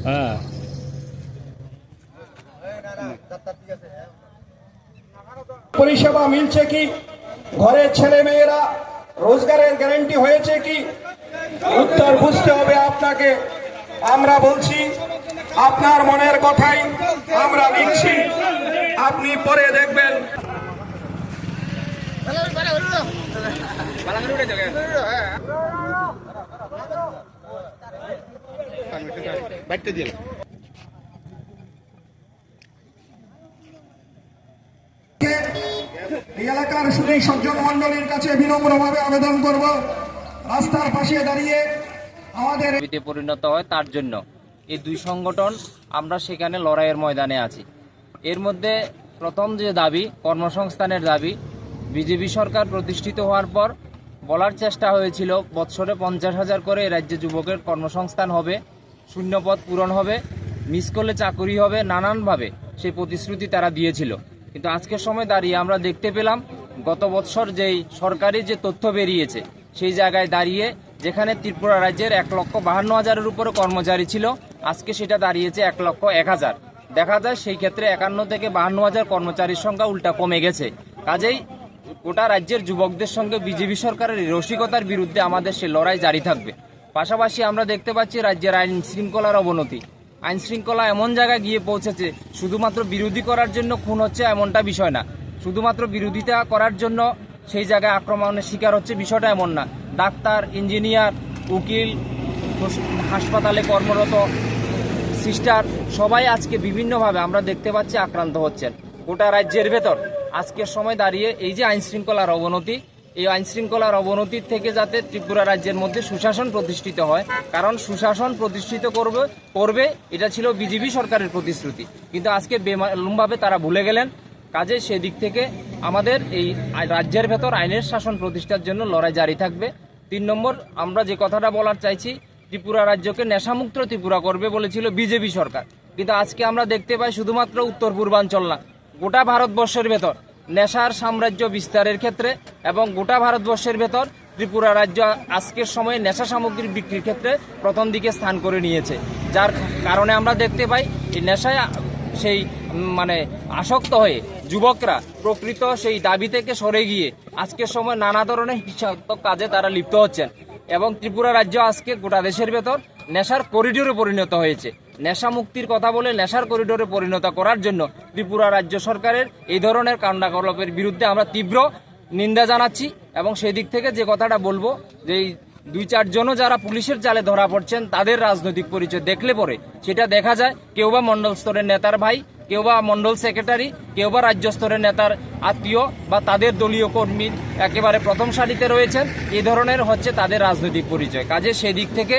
হ্যাঁ, পরিষেবা মিলছে কি, ঘরের ছেলে মেয়েরা রোজগারের গ্যারান্টি হয়েছে কি, উত্তর বুঝতে হবে আপনাকে। আমরা বলছি, আপনার মনের কথাই আমরা লিখছি, আপনি পরে দেখবেন। এই এলাকার সুধী সজ্জন মন্ডলীর কাছে বিনম্রভাবে আবেদন করব, রাস্তার পাশে দাঁড়িয়ে আমাদের পরিণত হয়, তার জন্য এই দুই সংগঠন আমরা সেখানে লড়াইয়ের ময়দানে আছি। এর মধ্যে প্রথম যে দাবি, কর্মসংস্থানের দাবি, বিজেপি সরকার প্রতিষ্ঠিত হওয়ার পর বলার চেষ্টা হয়েছিল বৎসরে 50,000 করে রাজ্যে যুবকের কর্মসংস্থান হবে, শূন্যপদ পূরণ হবে, মিস করলে চাকরি হবে, নানানভাবে সেই প্রতিশ্রুতি তারা দিয়েছিল। কিন্তু আজকের সময় দাঁড়িয়ে আমরা দেখতে পেলাম গত বৎসর যেই সরকারি যে তথ্য বেরিয়েছে সেই জায়গায় দাঁড়িয়ে যেখানে ত্রিপুরা রাজ্যের 1,52,000-এর উপরে কর্মচারী ছিল, আজকে সেটা দাঁড়িয়েছে 1,01,000। দেখা যায় সেই ক্ষেত্রে 51 থেকে 52,000 কর্মচারীর সংখ্যা উল্টা কমে গেছে। কাজেই গোটা রাজ্যের যুবকদের সঙ্গে বিজেপি সরকারের রসিকতার বিরুদ্ধে আমাদের সে লড়াই জারি থাকবে। পাশাপাশি আমরা দেখতে পাচ্ছি রাজ্যের আইন শৃঙ্খলার অবনতি, আইন শৃঙ্খলা এমন জায়গায় গিয়ে পৌঁছেছে শুধুমাত্র বিরোধী করার জন্য খুন হচ্ছে এমনটা বিষয় না, শুধুমাত্র বিরোধিতা করার জন্য সেই জায়গায় আক্রমণের শিকার হচ্ছে বিষয়টা এমন না। ডাক্তার, ইঞ্জিনিয়ার, উকিল, হাসপাতালে কর্মরত সিস্টার সবাই আজকে বিভিন্নভাবে আমরা দেখতে পাচ্ছি আক্রান্ত হচ্ছেন। গোটা রাজ্যের ভেতর আজকের সময় দাঁড়িয়ে এই যে আইন শৃঙ্খলার অবনতি, এই আইন শৃঙ্খলার অবনতির থেকে যাতে ত্রিপুরা রাজ্যের মধ্যে সুশাসন প্রতিষ্ঠিত হয়, কারণ সুশাসন প্রতিষ্ঠিত করবে এটা ছিল বিজেপি সরকারের প্রতিশ্রুতি, কিন্তু আজকে বেমালুমভাবে তারা ভুলে গেলেন। কাজে সেদিক থেকে আমাদের এই রাজ্যের ভেতর আইনের শাসন প্রতিষ্ঠার জন্য লড়াই জারি থাকবে। 3 নম্বর, আমরা যে কথাটা বলার চাইছি, ত্রিপুরা রাজ্যকে নেশামুক্ত ত্রিপুরা করবে বলেছিল বিজেপি সরকার, কিন্তু আজকে আমরা দেখতে পাই শুধুমাত্র উত্তর পূর্বাঞ্চল না, গোটা ভারতবর্ষের ভেতর নেশার সাম্রাজ্য বিস্তারের ক্ষেত্রে এবং গোটা ভারতবর্ষের ভেতর ত্রিপুরা রাজ্য আজকের সময়ে নেশা সামগ্রী বিক্রির ক্ষেত্রে প্রথম দিকে স্থান করে নিয়েছে, যার কারণে আমরা দেখতে পাই এই নেশায় সেই আসক্ত হয়ে যুবকরা প্রকৃত সেই দাবি থেকে সরে গিয়ে আজকের সময় নানা ধরনের হিংসাত্মক কাজে তারা লিপ্ত হচ্ছেন এবং ত্রিপুরা রাজ্য আজকে গোটা দেশের ভেতর নেশার করিডোরে পরিণত হয়েছে। নেশা মুক্তির কথা বলে নেশার করিডোরে পরিণত করার জন্য ত্রিপুরা রাজ্য সরকারের এই ধরনের কাণ্ডকলাপের বিরুদ্ধে আমরা তীব্র নিন্দা জানাচ্ছি এবং সেই দিক থেকে যে কথাটা বলবো যে 2-4 জনও যারা পুলিশের জালে ধরা পড়ছেন তাদের রাজনৈতিক পরিচয় দেখলে পরে সেটা দেখা যায় কেউ বা মন্ডল স্তরের নেতার ভাই, কেউ বা মন্ডল সেক্রেটারি, কেউ বা রাজ্য স্তরের নেতার আত্মীয় বা তাদের দলীয় কর্মী একেবারে প্রথম সারিতে রয়েছেন, এই ধরনের হচ্ছে তাদের রাজনৈতিক পরিচয়। কাজে সেদিক থেকে